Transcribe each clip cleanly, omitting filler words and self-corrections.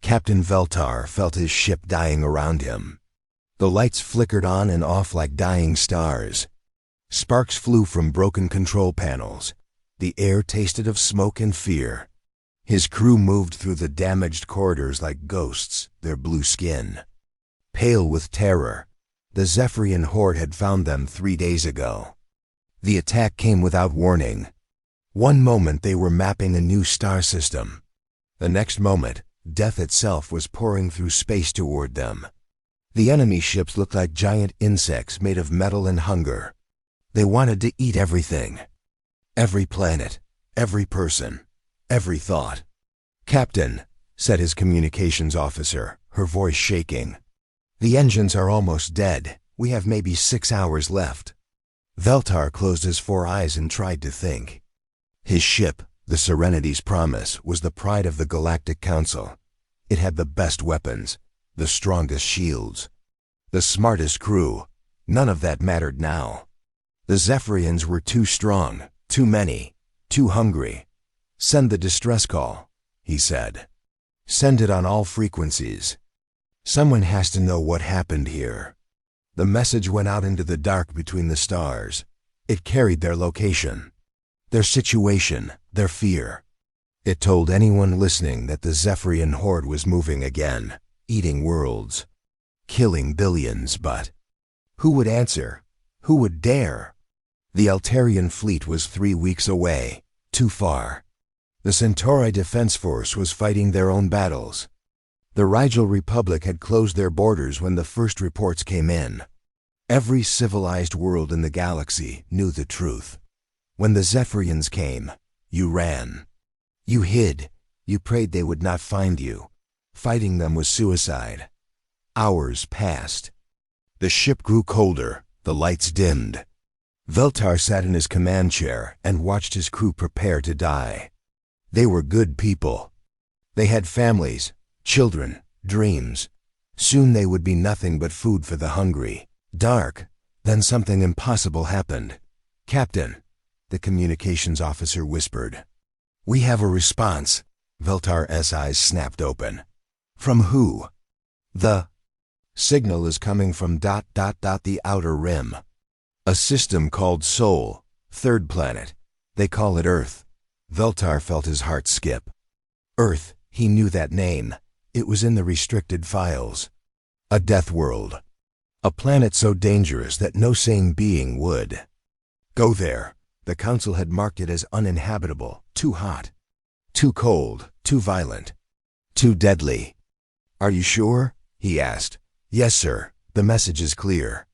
Captain Veltar felt his ship dying around him. The lights flickered on and off like dying stars. Sparks flew from broken control panels. The air tasted of smoke and fear. His crew moved through the damaged corridors like ghosts, their blue skin pale with terror. The Zephyrian horde had found them 3 days ago. The attack came without warning. One moment they were mapping a new star system. The next moment, death itself was pouring through space toward them. The enemy ships looked like giant insects made of metal and hunger. They wanted to eat everything. Every planet, every person, every thought. "Captain," said his communications officer, her voice shaking. "The engines are almost dead. We have maybe 6 hours left." Veltar closed his 4 eyes and tried to think. His ship, the Serenity's Promise, was the pride of the Galactic Council. It had the best weapons, the strongest shields, the smartest crew. None of that mattered now. The Zephyrians were too strong, too many, too hungry. "Send the distress call," he said. "Send it on all frequencies. Someone has to know what happened here." The message went out into the dark between the stars. It carried their location, their situation, their fear. It told anyone listening that the Zephyrian horde was moving again, eating worlds, killing billions, but who would answer? Who would dare? The Altarian fleet was 3 weeks away, too far. The Centauri Defense Force was fighting their own battles. The Rigel Republic had closed their borders when the first reports came in. Every civilized world in the galaxy knew the truth. When the Zephyrians came, you ran. You hid. You prayed they would not find you. Fighting them was suicide. Hours passed. The ship grew colder. The lights dimmed. Veltar sat in his command chair and watched his crew prepare to die. They were good people. They had families, children, dreams. Soon they would be nothing but food for the hungry. Dark. Then something impossible happened. "Captain," the communications officer whispered. "We have a response." Veltar's eyes snapped open. "From who?" "The signal is coming from ... the outer rim. A system called Sol, 3rd planet. They call it Earth." Veltar felt his heart skip. Earth, he knew that name. It was in the restricted files. A death world. A planet so dangerous that no sane being would go there. The Council had marked it as uninhabitable, too hot, too cold, too violent, too deadly. "Are you sure?" he asked. "Yes, sir. The message is clear.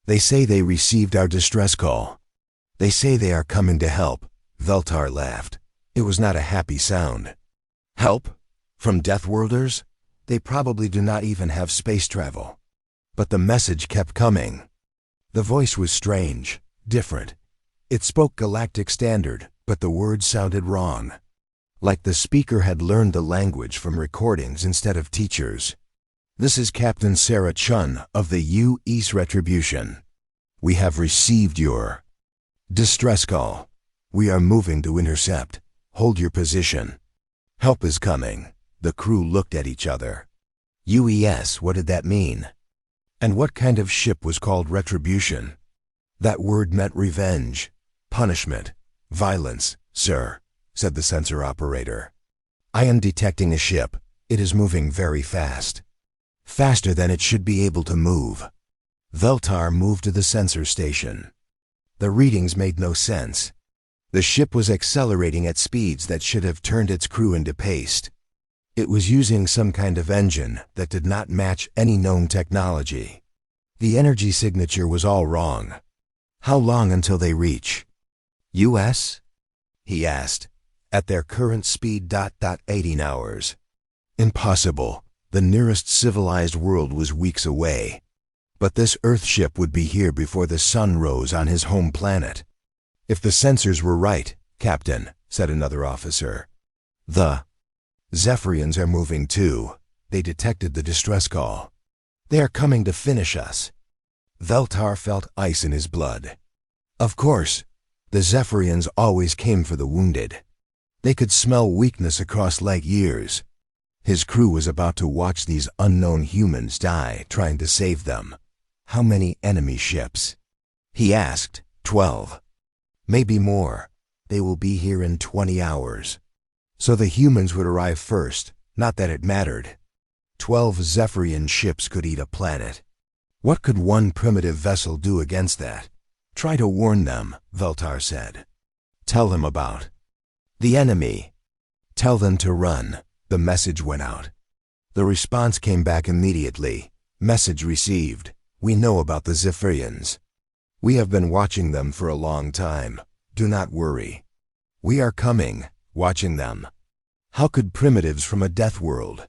They say they received our distress call. They say they are coming to help." Veltar laughed. It was not a happy sound. "Help? From Deathworlders? They probably do not even have space travel." But the message kept coming. The voice was strange, different. It spoke Galactic Standard, but the words sounded wrong. Like the speaker had learned the language from recordings instead of teachers. "This is Captain Sarah Chun of the U.S. Retribution. We have received your distress call. We are moving to intercept. Hold your position. Help is coming." The crew looked at each other. UES, what did that mean? And what kind of ship was called Retribution? That word meant revenge, punishment, violence. "Sir," said the sensor operator, "I am detecting a ship. It is moving very fast. Faster than it should be able to move." Veltar moved to the sensor station. The readings made no sense. The ship was accelerating at speeds that should have turned its crew into paste. It was using some kind of engine that did not match any known technology. The energy signature was all wrong. "How long until they reach US?" he asked. "At their current speed ... 18 hours. Impossible. The nearest civilized world was weeks away. But this Earth ship would be here before the sun rose on his home planet." "If the sensors were right, Captain," said another officer. "The Zephyrians are moving too. They detected the distress call. They are coming to finish us." Veltar felt ice in his blood. Of course, the Zephyrians always came for the wounded. They could smell weakness across light years. His crew was about to watch these unknown humans die trying to save them. How many enemy ships? He asked. 12. Maybe more. They will be here in 20 hours. So the humans would arrive first, not that it mattered. 12 Zephyrian ships could eat a planet. What could one primitive vessel do against that? Try to warn them, Veltar said. Tell them about the enemy. Tell them to run. The message went out. The response came back immediately. Message received. We know about the Zephyrians. We have been watching them for a long time. Do not worry. We are coming, watching them. How could primitives from a death world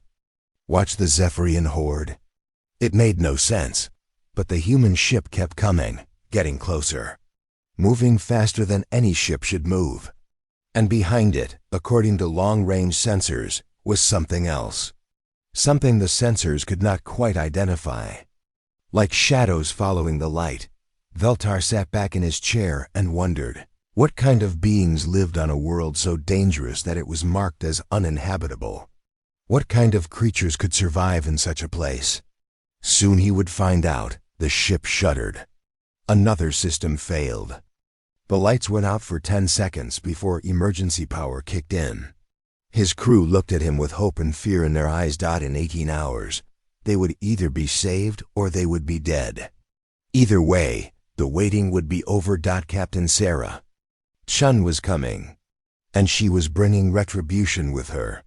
watch the Zephyrian horde? It made no sense, but the human ship kept coming, getting closer, moving faster than any ship should move. And behind it, according to long-range sensors, was something else. Something the sensors could not quite identify. Like shadows following the light, Veltar sat back in his chair and wondered, what kind of beings lived on a world so dangerous that it was marked as uninhabitable? What kind of creatures could survive in such a place? Soon he would find out. The ship shuddered. Another system failed. The lights went out for 10 seconds before emergency power kicked in. His crew looked at him with hope and fear in their eyes. In 18 hours, they would either be saved or they would be dead. Either way, the waiting would be over. Captain Sarah Chun was coming, and she was bringing retribution with her.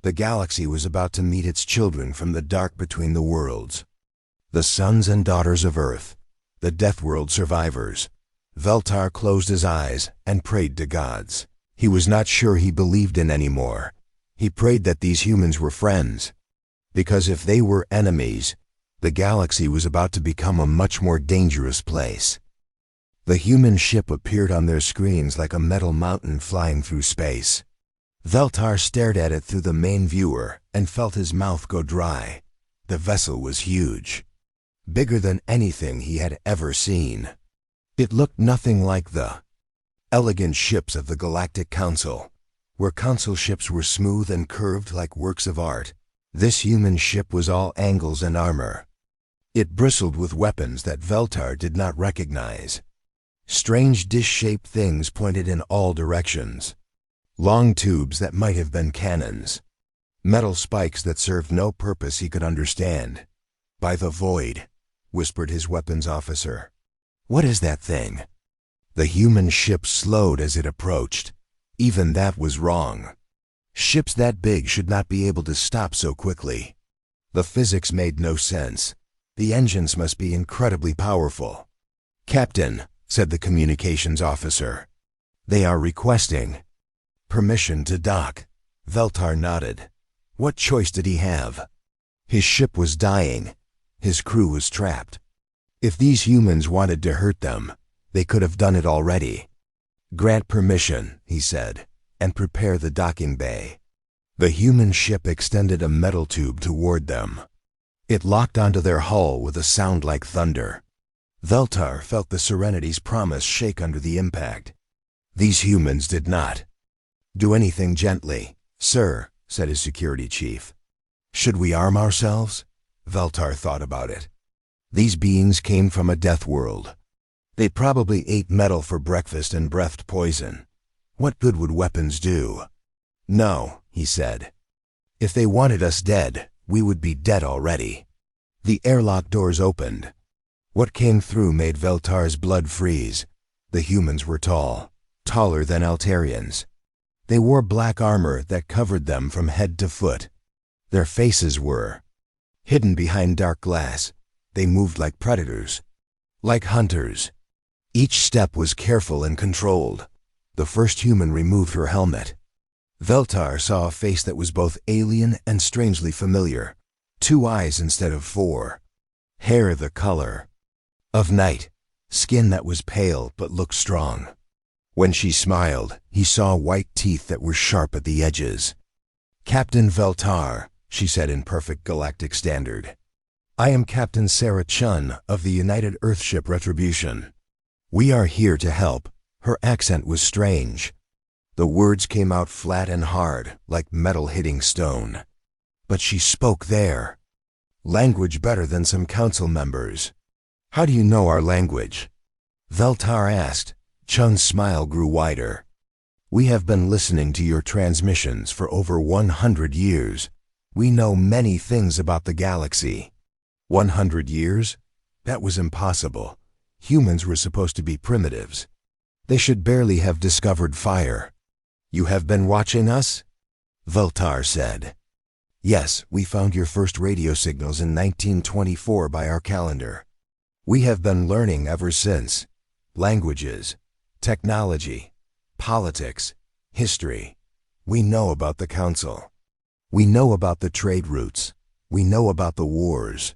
The galaxy was about to meet its children from the dark between the worlds. The sons and daughters of Earth, the Deathworld survivors. Veltar closed his eyes and prayed to gods he was not sure he believed in anymore. He prayed that these humans were friends, because if they were enemies, the galaxy was about to become a much more dangerous place. The human ship appeared on their screens like a metal mountain flying through space. Veltar stared at it through the main viewer and felt his mouth go dry. The vessel was huge, bigger than anything he had ever seen. It looked nothing like the elegant ships of the Galactic Council, where council ships were smooth and curved like works of art. This human ship was all angles and armor. It bristled with weapons that Veltar did not recognize. Strange dish-shaped things pointed in all directions. Long tubes that might have been cannons. Metal spikes that served no purpose he could understand. By the void, whispered his weapons officer. What is that thing? The human ship slowed as it approached. Even that was wrong. Ships that big should not be able to stop so quickly. The physics made no sense. The engines must be incredibly powerful. Captain, said the communications officer. They are requesting permission to dock. Veltar nodded. What choice did he have? His ship was dying. His crew was trapped. If these humans wanted to hurt them, they could have done it already. Grant permission, he said, and prepare the docking bay. The human ship extended a metal tube toward them. It locked onto their hull with a sound like thunder. Veltar felt the Serenity's promise shake under the impact. These humans did not do anything gently. Sir, said his security chief. Should we arm ourselves? Veltar thought about it. These beings came from a death world. They probably ate metal for breakfast and breathed poison. What good would weapons do? No, he said. If they wanted us dead, we would be dead already. The airlock doors opened. What came through made Veltar's blood freeze. The humans were tall, taller than Altarians. They wore black armor that covered them from head to foot. Their faces were hidden behind dark glass. They moved like predators, like hunters. Each step was careful and controlled. The first human removed her helmet. Veltar saw a face that was both alien and strangely familiar. 2 eyes instead of 4. Hair the color of night. Skin that was pale but looked strong. When she smiled, he saw white teeth that were sharp at the edges. Captain Veltar, she said in perfect galactic standard. I am Captain Sarah Chun of the United Earthship Retribution. We are here to help. Her accent was strange. The words came out flat and hard, like metal hitting stone. But she spoke there. Language better than some council members. How do you know our language? Veltar asked. Chun's smile grew wider. We have been listening to your transmissions for over 100 years. We know many things about the galaxy. 100 years? That was impossible. Humans were supposed to be primitives. They should barely have discovered fire. You have been watching us? Veltar said. Yes, we found your first radio signals in 1924 by our calendar. We have been learning ever since. Languages, technology, politics, history. We know about the council. We know about the trade routes. We know about the wars.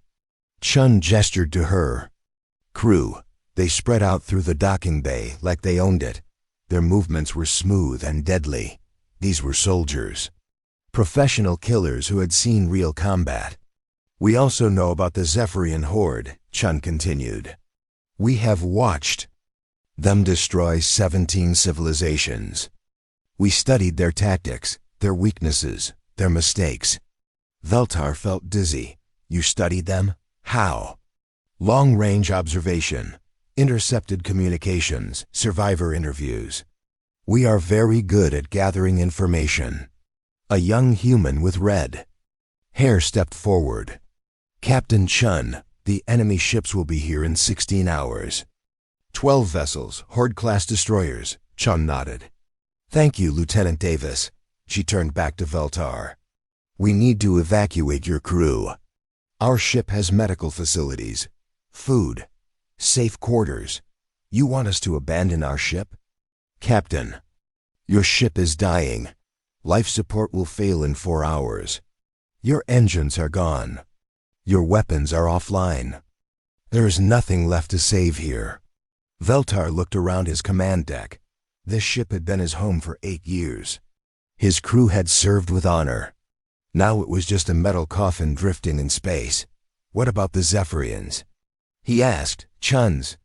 Chun gestured to her. Crew. They spread out through the docking bay like they owned it. Their movements were smooth and deadly. These were soldiers. Professional killers who had seen real combat. We also know about the Zephyrian Horde, Chun continued. We have watched them destroy 17 civilizations. We studied their tactics, their weaknesses, their mistakes. Veltar felt dizzy. You studied them? How? Long-range observation, intercepted communications, survivor interviews. We are very good at gathering information. A young human with red hair stepped forward. Captain Chun, the enemy ships will be here in 16 hours. 12 vessels, Horde-class destroyers, Chun nodded. Thank you, Lieutenant Davis. She turned back to Veltar. We need to evacuate your crew. Our ship has medical facilities, food, safe quarters. You want us to abandon our ship? Captain, your ship is dying. Life support will fail in 4 hours. Your engines are gone. Your weapons are offline. There is nothing left to save here. Veltar looked around his command deck. This ship had been his home for 8 years. His crew had served with honor. Now it was just a metal coffin drifting in space. What about the Zephyrians? He asked. Chun's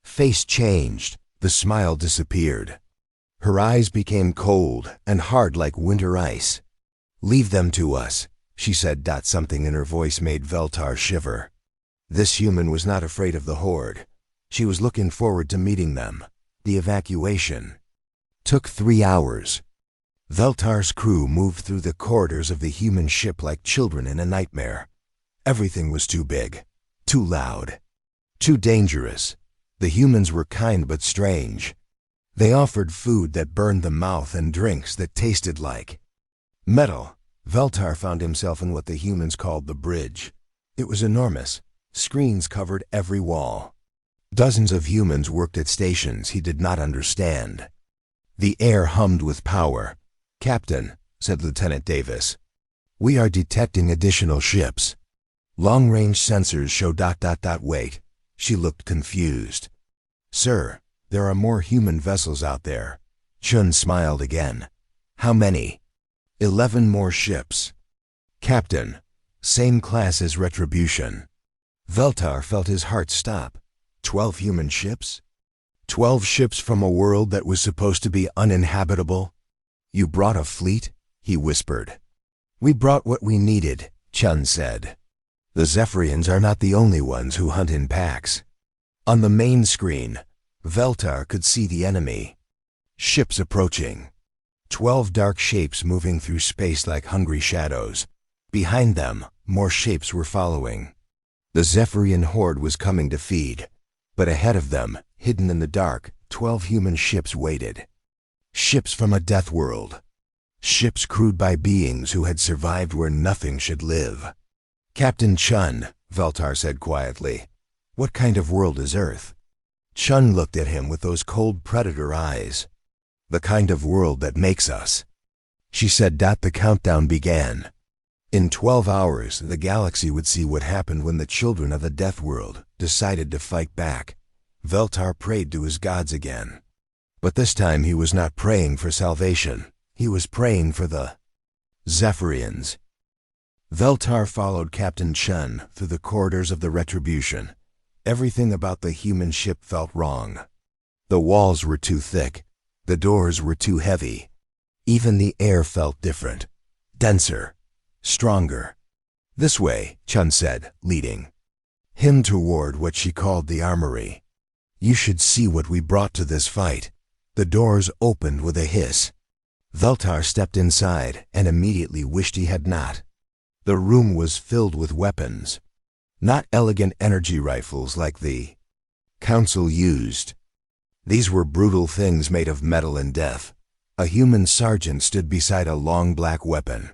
face changed. The smile disappeared. Her eyes became cold and hard like winter ice. Leave them to us, she said. Something in her voice made Veltar shiver. This human was not afraid of the Horde. She was looking forward to meeting them. The evacuation took 3 hours. Veltar's crew moved through the corridors of the human ship like children in a nightmare. Everything was too big, too loud, too dangerous. The humans were kind but strange. They offered food that burned the mouth and drinks that tasted like metal. Veltar found himself in what the humans called the bridge. It was enormous. Screens covered every wall. Dozens of humans worked at stations he did not understand. The air hummed with power. Captain, said Lieutenant Davis, we are detecting additional ships. Long-range sensors show ... Wait. She looked confused. Sir, there are more human vessels out there. Chun smiled again. How many? 11 more ships. Captain, same class as Retribution. Veltar felt his heart stop. 12 human ships? 12 ships from a world that was supposed to be uninhabitable? You brought a fleet? He whispered. We brought what we needed, Chun said. The Zephyrians are not the only ones who hunt in packs. On the main screen, Veltar could see the enemy. Ships approaching. 12 dark shapes moving through space like hungry shadows. Behind them, more shapes were following. The Zephyrian Horde was coming to feed. But ahead of them, hidden in the dark, 12 human ships waited. Ships from a death world. Ships crewed by beings who had survived where nothing should live. Captain Chun, Veltar said quietly, what kind of world is Earth? Chun looked at him with those cold predator eyes. The kind of world that makes us. She said. The countdown began. In 12 hours, the galaxy would see what happened when the children of the Death World decided to fight back. Veltar prayed to his gods again. But this time he was not praying for salvation. He was praying for the Zephyrians. Veltar followed Captain Chun through the corridors of the Retribution. Everything about the human ship felt wrong. The walls were too thick. The doors were too heavy. Even the air felt different, denser, Stronger. This way, Chun said, leading him toward what she called the armory. You should see what we brought to this fight. The doors opened with a hiss. Veltar stepped inside and immediately wished he had not. The room was filled with weapons. Not elegant energy rifles like the Council used. These were brutal things made of metal and death. A human sergeant stood beside a long black weapon.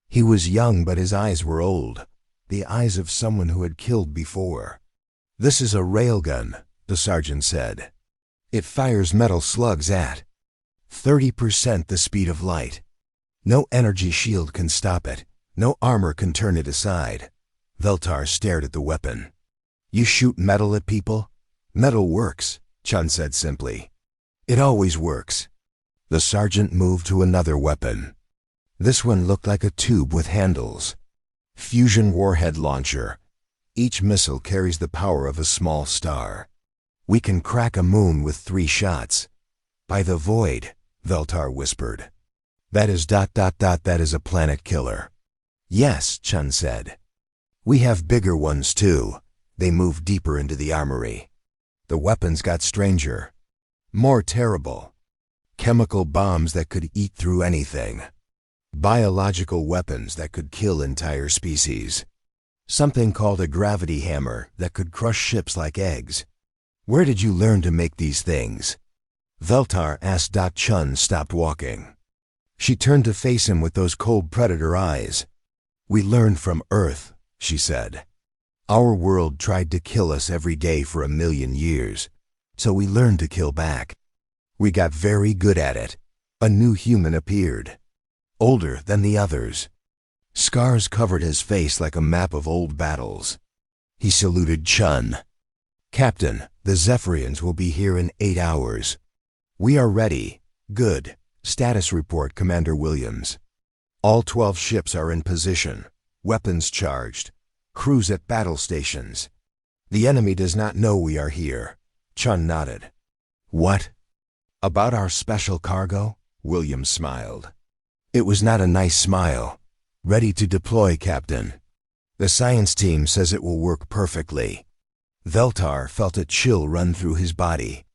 He was young, but his eyes were old, the eyes of someone who had killed before. This is a railgun, the sergeant said. It fires metal slugs at 30% the speed of light. No energy shield can stop it. No armor can turn it aside. Veltar stared at the weapon. You shoot metal at people? Metal works, Chun said simply. It always works. The sergeant moved to another weapon. This one looked like a tube with handles. Fusion warhead launcher. Each missile carries the power of a small star. We can crack a moon with 3 shots. By the void, Veltar whispered. That is ... that is a planet killer. Yes, Chun said. We have bigger ones too. They moved deeper into the armory. The weapons got stranger. More terrible. Chemical bombs that could eat through anything. Biological weapons that could kill entire species. Something called a gravity hammer that could crush ships like eggs. Where did you learn to make these things? Veltar asked. Chun stopped walking. She turned to face him with those cold predator eyes. We learned from Earth, she said. Our world tried to kill us every day for 1,000,000 years, so we learned to kill back. We got very good at it. A new human appeared. Older than the others. Scars covered his face like a map of old battles. He saluted Chun. Captain, the Zephyrians will be here in 8 hours. We are ready. Good. Status report, Commander Williams. All 12 ships are in position. Weapons charged. Crews at battle stations. The enemy does not know we are here. Chun nodded. What? About our special cargo? Williams smiled. It was not a nice smile. Ready to deploy, Captain. The science team says it will work perfectly. Veltar felt a chill run through his body.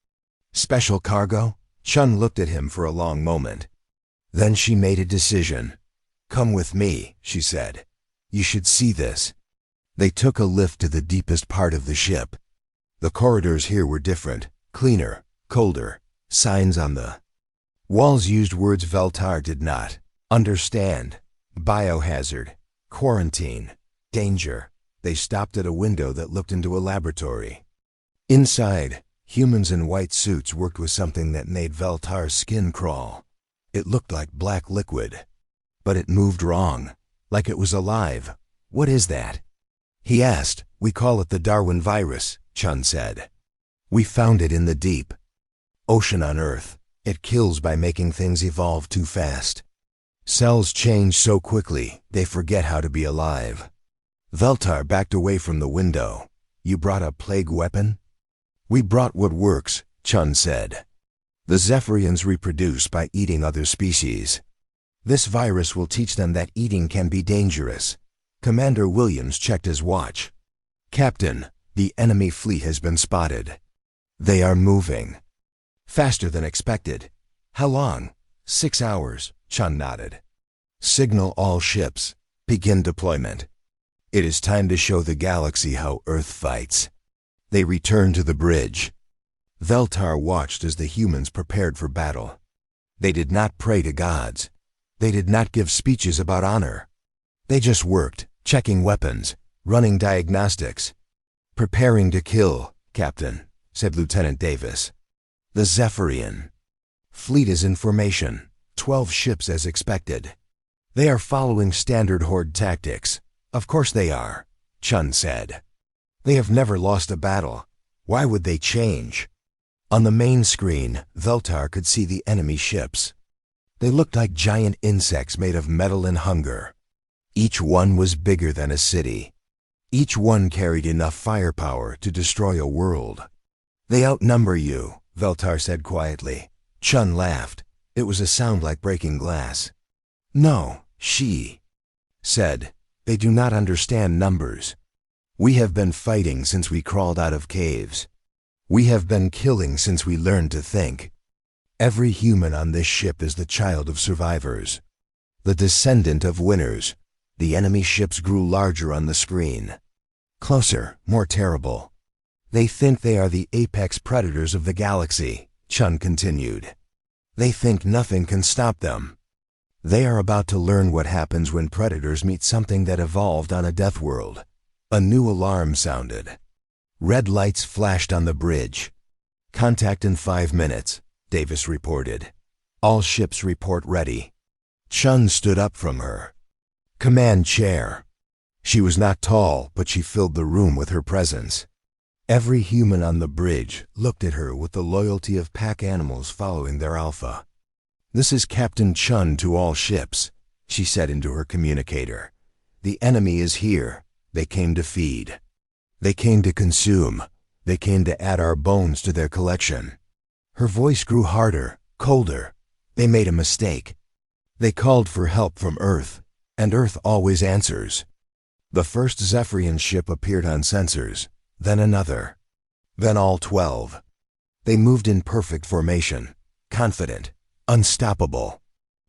Special cargo? Chun looked at him for a long moment. Then she made a decision. Come with me, she said. You should see this. They took a lift to the deepest part of the ship. The corridors here were different, cleaner, colder. Signs on the walls used words Veltar did not understand. Biohazard, quarantine, danger. They stopped at a window that looked into a laboratory. Inside, humans in white suits worked with something that made Veltar's skin crawl. It looked like black liquid. But it moved wrong, like it was alive. What is that? He asked. We call it the Darwin virus, Chun said. We found it in the deep ocean on Earth. It kills by making things evolve too fast. Cells change so quickly, they forget how to be alive. Veltar backed away from the window. You brought a plague weapon? We brought what works, Chun said. The Zephyrians reproduce by eating other species. This virus will teach them that eating can be dangerous. Commander Williams checked his watch. Captain, the enemy fleet has been spotted. They are moving. Faster than expected. How long? 6 hours, Chun nodded. Signal all ships. Begin deployment. It is time to show the galaxy how Earth fights. They returned to the bridge. Veltar watched as the humans prepared for battle. They did not pray to gods. They did not give speeches about honor. They just worked, checking weapons, running diagnostics. Preparing to kill, Captain, said Lieutenant Davis. The Zephyrian fleet is in formation, 12 ships as expected. They are following standard horde tactics. Of course they are, Chun said. They have never lost a battle. Why would they change? On the main screen, Veltar could see the enemy ships. They looked like giant insects made of metal and hunger. Each one was bigger than a city. Each one carried enough firepower to destroy a world. They outnumber you, Veltar said quietly. Chun laughed. It was a sound like breaking glass. No, she said, "They do not understand numbers. We have been fighting since we crawled out of caves. We have been killing since we learned to think. Every human on this ship is the child of survivors, the descendant of winners." The enemy ships grew larger on the screen. Closer, more terrible. "They think they are the apex predators of the galaxy," Chun continued. "They think nothing can stop them. They are about to learn what happens when predators meet something that evolved on a death world." A new alarm sounded. Red lights flashed on the bridge. "Contact in 5 minutes," Davis reported. "All ships report ready." Chun stood up from her command chair. She was not tall, but she filled the room with her presence. Every human on the bridge looked at her with the loyalty of pack animals following their alpha. "This is Captain Chun to all ships," she said into her communicator. "The enemy is here. They came to feed. They came to consume. They came to add our bones to their collection." Her voice grew harder, colder. "They made a mistake. They called for help from Earth, and Earth always answers." The first Zephyrian ship appeared on sensors, then another, then all 12. They moved in perfect formation, confident, unstoppable.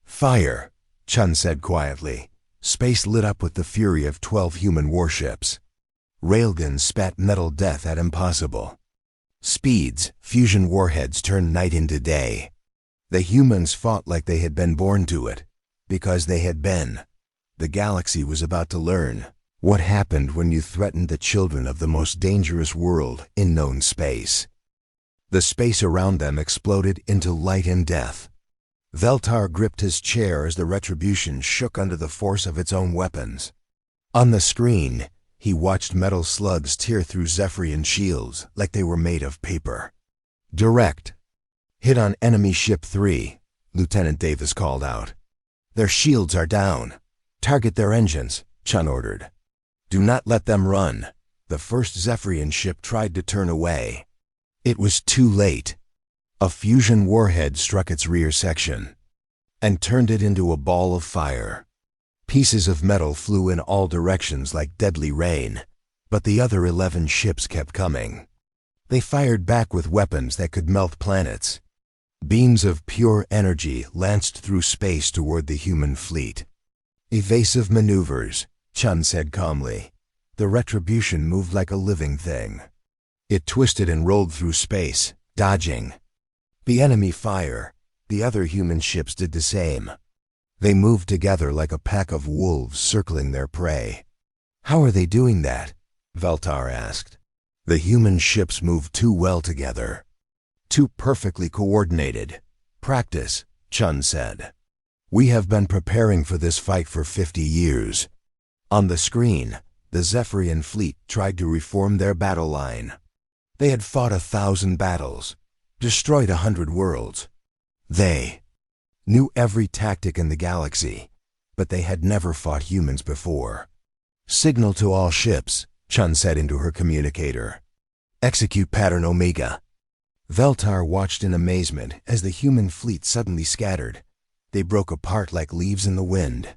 "Fire," Chun said quietly. Space lit up with the fury of 12 human warships. Railguns spat metal death at impossible. Speeds, fusion warheads turned night into day. The humans fought like they had been born to it, because they had been. The galaxy was about to learn what happened when you threatened the children of the most dangerous world in known space. The space around them exploded into light and death. Veltar gripped his chair as the Retribution shook under the force of its own weapons. On the screen, he watched metal slugs tear through Zephyrian shields like they were made of paper. "Direct. Hit on enemy ship 3, Lieutenant Davis called out. "Their shields are down. Target their engines," Chun ordered. "Do not let them run." The first Zephyrian ship tried to turn away. It was too late. A fusion warhead struck its rear section and turned it into a ball of fire. Pieces of metal flew in all directions like deadly rain, but the other 11 ships kept coming. They fired back with weapons that could melt planets. Beams of pure energy lanced through space toward the human fleet. "Evasive maneuvers," Chun said calmly. The Retribution moved like a living thing. It twisted and rolled through space, dodging the enemy fire. The other human ships did the same. They moved together like a pack of wolves circling their prey. "How are they doing that?" Veltar asked. "The human ships moved too well together. Too perfectly coordinated. Practice," Chun said. "We have been preparing for this fight for 50 years. On the screen, the Zephyrian fleet tried to reform their battle line. They had fought 1,000 battles, destroyed 100 worlds. They knew every tactic in the galaxy, but they had never fought humans before. "Signal to all ships," Chun said into her communicator. "Execute pattern Omega." Veltar watched in amazement as the human fleet suddenly scattered. They broke apart like leaves in the wind.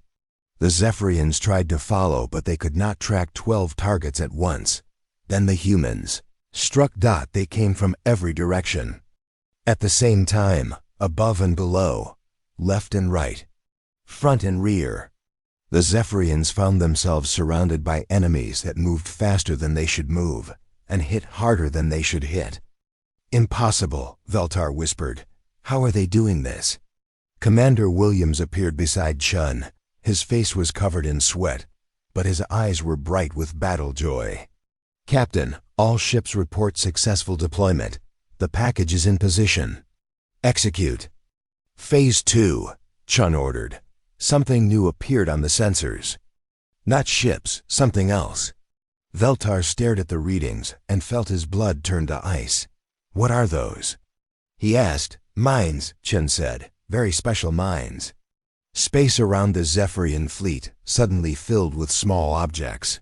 The Zephyrians tried to follow, but they could not track 12 targets at once. Then the humans struck. They came from every direction. At the same time, above and below, left and right, front and rear. The Zephyrians found themselves surrounded by enemies that moved faster than they should move and hit harder than they should hit. "Impossible," Veltar whispered. "How are they doing this?" Commander Williams appeared beside Chun. His face was covered in sweat, but his eyes were bright with battle joy. "Captain, all ships report successful deployment. The package is in position." "Execute." "Phase 2, Chun ordered. Something new appeared on the sensors. Not ships, something else. Veltar stared at the readings and felt his blood turn to ice. "What are those?" he asked. "Mines," Chun said. "Very special mines." Space around the Zephyrian fleet suddenly filled with small objects.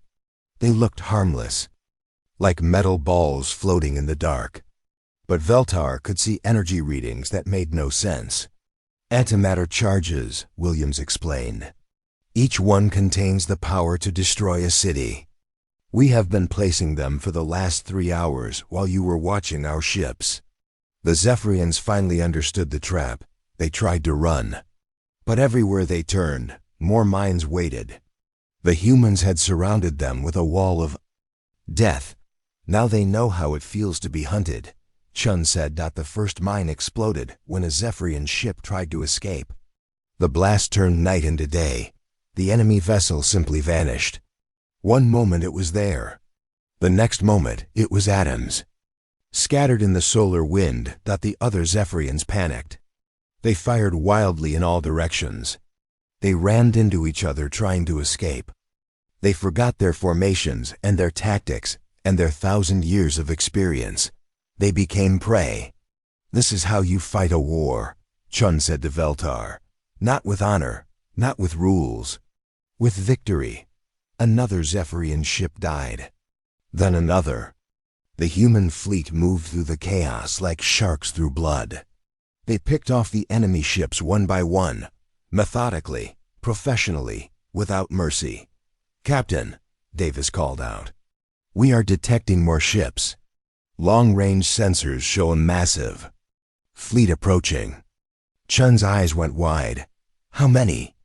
They looked harmless, like metal balls floating in the dark. But Veltar could see energy readings that made no sense. "Antimatter charges," Williams explained. Each one contains the power to destroy a city. We have been placing them for the last 3 hours while you were watching our ships. The Zephyrians finally understood the trap. They tried to run. But everywhere they turned, more mines waited. The humans had surrounded them with a wall of death. Now they know how it feels to be hunted, Chun said. The first mine exploded when a Zephyrian ship tried to escape. The blast turned night into day. The enemy vessel simply vanished. One moment it was there. The next moment it was atoms. Scattered in the solar wind, the other Zephyrians panicked. They fired wildly in all directions. They rammed into each other trying to escape. They forgot their formations and their tactics and their 1,000 years of experience. They became prey. This is how you fight a war, Chun said to Veltar. Not with honor, not with rules. With victory. Another Zephyrian ship died. Then another. The human fleet moved through the chaos like sharks through blood. They picked off the enemy ships one by one, methodically, professionally, without mercy. Captain, Davis called out. We are detecting more ships. Long-range sensors show a massive fleet approaching. Chun's eyes went wide. How many?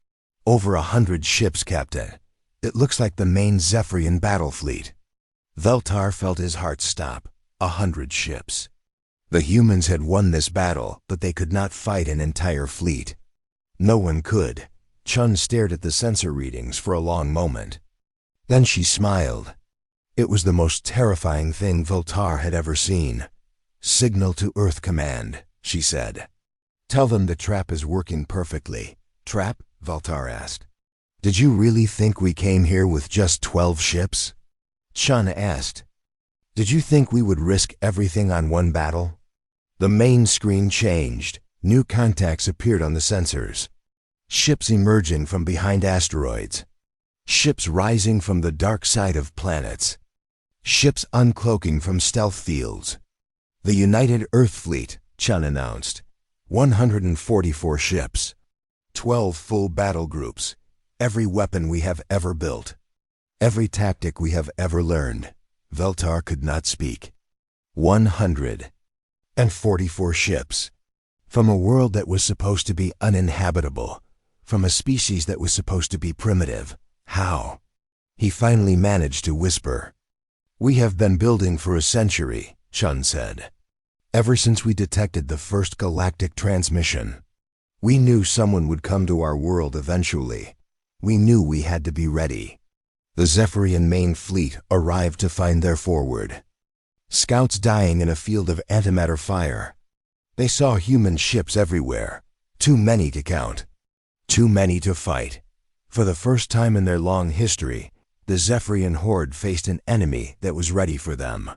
Over 100 ships, Captain. It looks like the main Zephyrian battle fleet. Veltar felt his heart stop. 100 ships. The humans had won this battle, but they could not fight an entire fleet. No one could. Chun stared at the sensor readings for a long moment. Then she smiled. It was the most terrifying thing Veltar had ever seen. Signal to Earth Command, she said. Tell them the trap is working perfectly. Trap? Veltar asked. Did you really think we came here with just 12 ships? Chun asked. Did you think we would risk everything on one battle? The main screen changed. New contacts appeared on the sensors. Ships emerging from behind asteroids. Ships rising from the dark side of planets. Ships uncloaking from stealth fields. The United Earth Fleet, Chun announced. 144 ships. 12 full battle groups. Every weapon we have ever built. Every tactic we have ever learned. Veltar could not speak. 144 ships. From a world that was supposed to be uninhabitable. From a species that was supposed to be primitive. How? He finally managed to whisper. We have been building for a century, Chun said. Ever since we detected the first galactic transmission. We knew someone would come to our world eventually. We knew we had to be ready. The Zephyrian main fleet arrived to find their forward. Scouts dying in a field of antimatter fire. They saw human ships everywhere. Too many to count. Too many to fight. For the first time in their long history, the Zephyrian horde faced an enemy that was ready for them.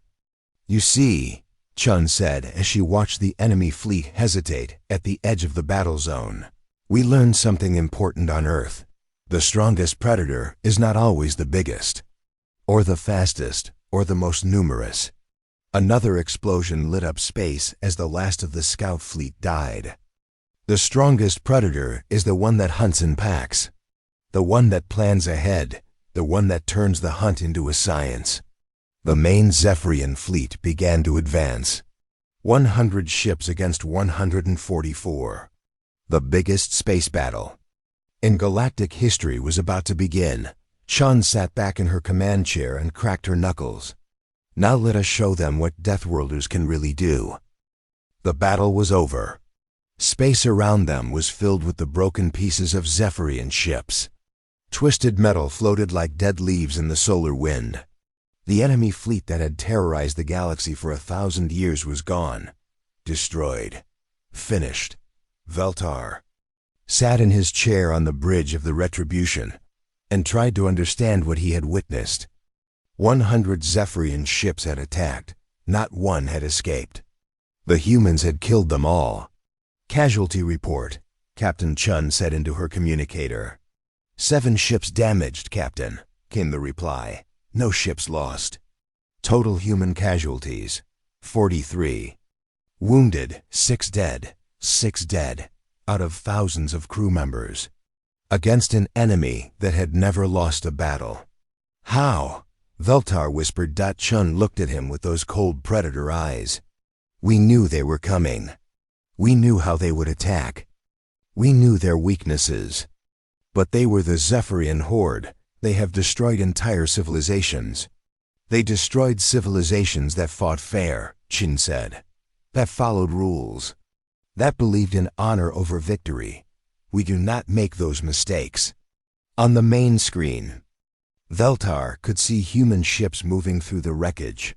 You see, Chun said as she watched the enemy fleet hesitate at the edge of the battle zone. We learned something important on Earth. The strongest predator is not always the biggest, or the fastest, or the most numerous. Another explosion lit up space as the last of the scout fleet died. The strongest predator is the one that hunts in packs. The one that plans ahead, the one that turns the hunt into a science. The main Zephyrian fleet began to advance. 100 ships against 144. The biggest space battle in galactic history was about to begin. Chun sat back in her command chair and cracked her knuckles. Now let us show them what Deathworlders can really do. The battle was over. Space around them was filled with the broken pieces of Zephyrian ships. Twisted metal floated like dead leaves in the solar wind. The enemy fleet that had terrorized the galaxy for 1,000 years was gone. Destroyed. Finished. Veltar sat in his chair on the bridge of the Retribution and tried to understand what he had witnessed. 100 Zephyrian ships had attacked. Not one had escaped. The humans had killed them all. Casualty report, Captain Chun said into her communicator. 7 ships damaged, Captain, came the reply. No ships lost. Total human casualties, 43. Wounded, 6 dead, 6 dead, out of thousands of crew members. against an enemy that had never lost a battle. How? Veltar whispered. Chun looked at him with those cold predator eyes. We knew they were coming. We knew how they would attack. We knew their weaknesses. But they were the Zephyrian horde. They have destroyed entire civilizations. They destroyed civilizations that fought fair, Chin said. That followed rules. That believed in honor over victory. We do not make those mistakes. On the main screen, Veltar could see human ships moving through the wreckage.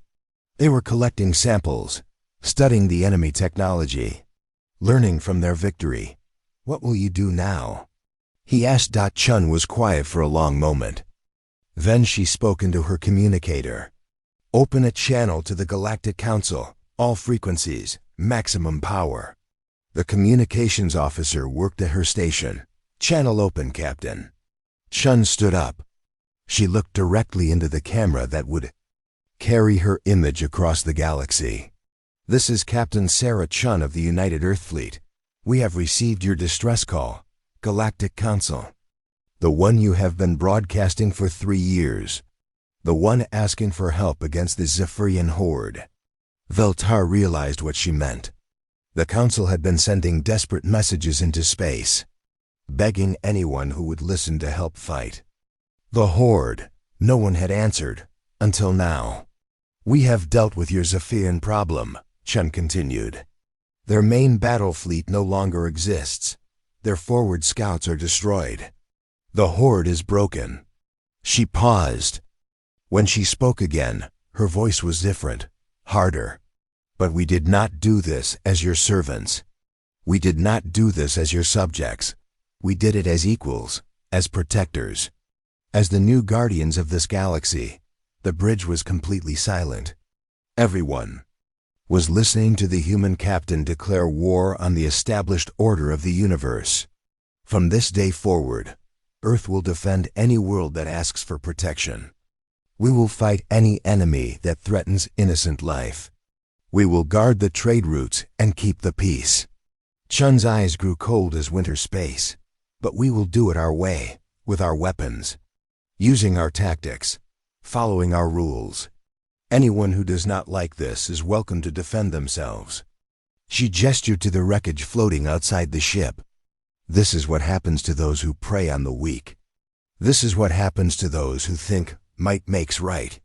They were collecting samples, studying the enemy technology, learning from their victory. What will you do now? He asked. Chun was quiet for a long moment. Then she spoke into her communicator. Open a channel to the Galactic Council, all frequencies, maximum power. The communications officer worked at her station. Channel open, Captain. Chun stood up. She looked directly into the camera that would carry her image across the galaxy. This is Captain Sarah Chun of the United Earth Fleet. We have received your distress call, Galactic Council. The one you have been broadcasting for 3 years. The one asking for help against the Zephyrian horde. Veltar realized what she meant. The Council had been sending desperate messages into space, begging anyone who would listen to help fight. The horde, no one had answered, until now. We have dealt with your Zephyrian problem, Chun continued. Their main battle fleet no longer exists. Their forward scouts are destroyed. The horde is broken. She paused. When she spoke again, her voice was different, harder. But we did not do this as your servants. We did not do this as your subjects. We did it as equals, as protectors. As the new guardians of this galaxy. The bridge was completely silent. Everyone was listening to the human captain declare war on the established order of the universe. From this day forward, Earth will defend any world that asks for protection. We will fight any enemy that threatens innocent life. We will guard the trade routes and keep the peace. Chun's eyes grew cold as winter space. But we will do it our way, with our weapons, using our tactics, following our rules. Anyone who does not like this is welcome to defend themselves. She gestured to the wreckage floating outside the ship. This is what happens to those who prey on the weak. This is what happens to those who think might makes right.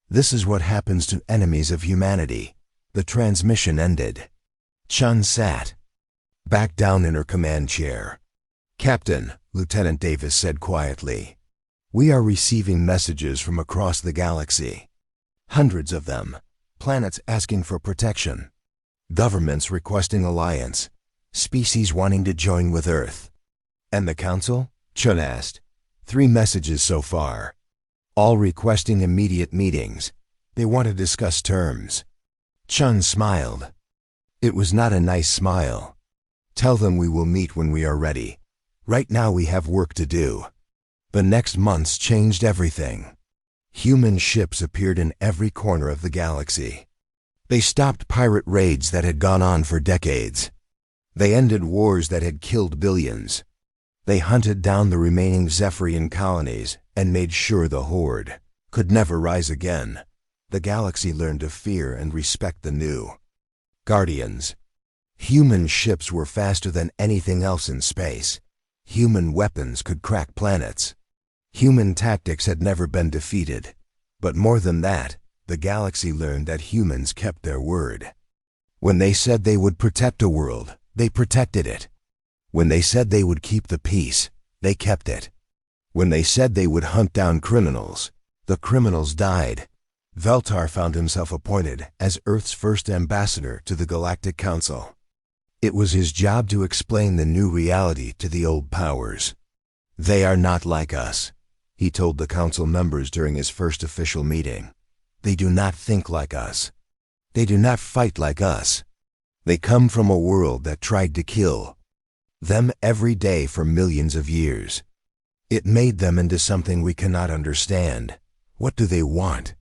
This is what happens to enemies of humanity. The transmission ended. Chun sat back down in her command chair. Captain, Lieutenant Davis said quietly, we are receiving messages from across the galaxy. Hundreds of them. Planets asking for protection. Governments requesting alliance. Species wanting to join with Earth. And the Council? Chun asked. 3 messages so far. All requesting immediate meetings. They want to discuss terms. Chun smiled. It was not a nice smile. Tell them we will meet when we are ready. Right now we have work to do. The next months changed everything. Human ships appeared in every corner of the galaxy. They stopped pirate raids that had gone on for decades. They ended wars that had killed billions. They hunted down the remaining Zephyrian colonies and made sure the horde could never rise again. The galaxy learned to fear and respect the new guardians. Human ships were faster than anything else in space. Human weapons could crack planets. Human tactics had never been defeated. But more than that, the galaxy learned that humans kept their word. When they said they would protect a world, they protected it. When they said they would keep the peace, they kept it. When they said they would hunt down criminals, the criminals died. Veltar found himself appointed as Earth's first ambassador to the Galactic Council. It was his job to explain the new reality to the old powers. They are not like us, he told the council members during his first official meeting. They do not think like us. They do not fight like us. They come from a world that tried to kill them every day for millions of years. It made them into something we cannot understand. What do they want?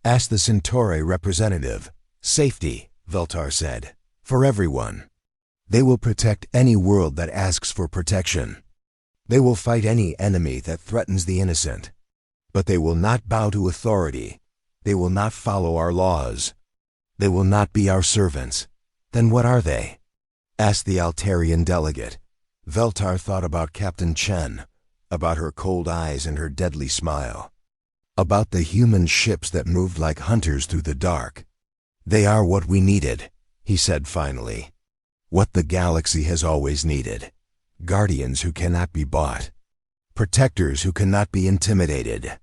Ask the Centauri representative. Safety, Veltar said, for everyone. They will protect any world that asks for protection. They will fight any enemy that threatens the innocent. But they will not bow to authority. They will not follow our laws. They will not be our servants. Then what are they? Asked the Altarian delegate. Veltar thought about Captain Chen, about her cold eyes and her deadly smile, about the human ships that moved like hunters through the dark. They are what we needed, he said finally. What the galaxy has always needed. Guardians who cannot be bought. Protectors who cannot be intimidated.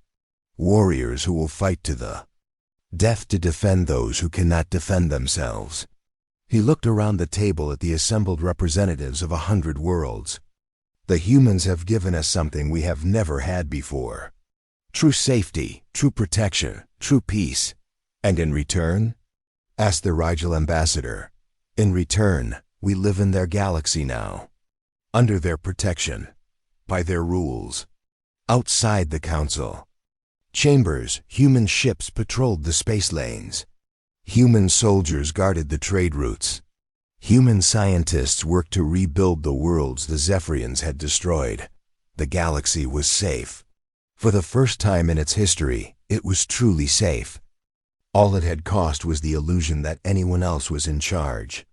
Warriors who will fight to the death to defend those who cannot defend themselves. He looked around the table at the assembled representatives of 100 worlds. The humans have given us something we have never had before. True safety, true protection, true peace. And in return? Asked the Rigel ambassador. In return, we live in their galaxy now. Under their protection. By their rules. Outside the council. Chambers, human ships patrolled the space lanes. Human soldiers guarded the trade routes. Human scientists worked to rebuild the worlds the Zephyrians had destroyed. The galaxy was safe. For the first time in its history, it was truly safe. All it had cost was the illusion that anyone else was in charge.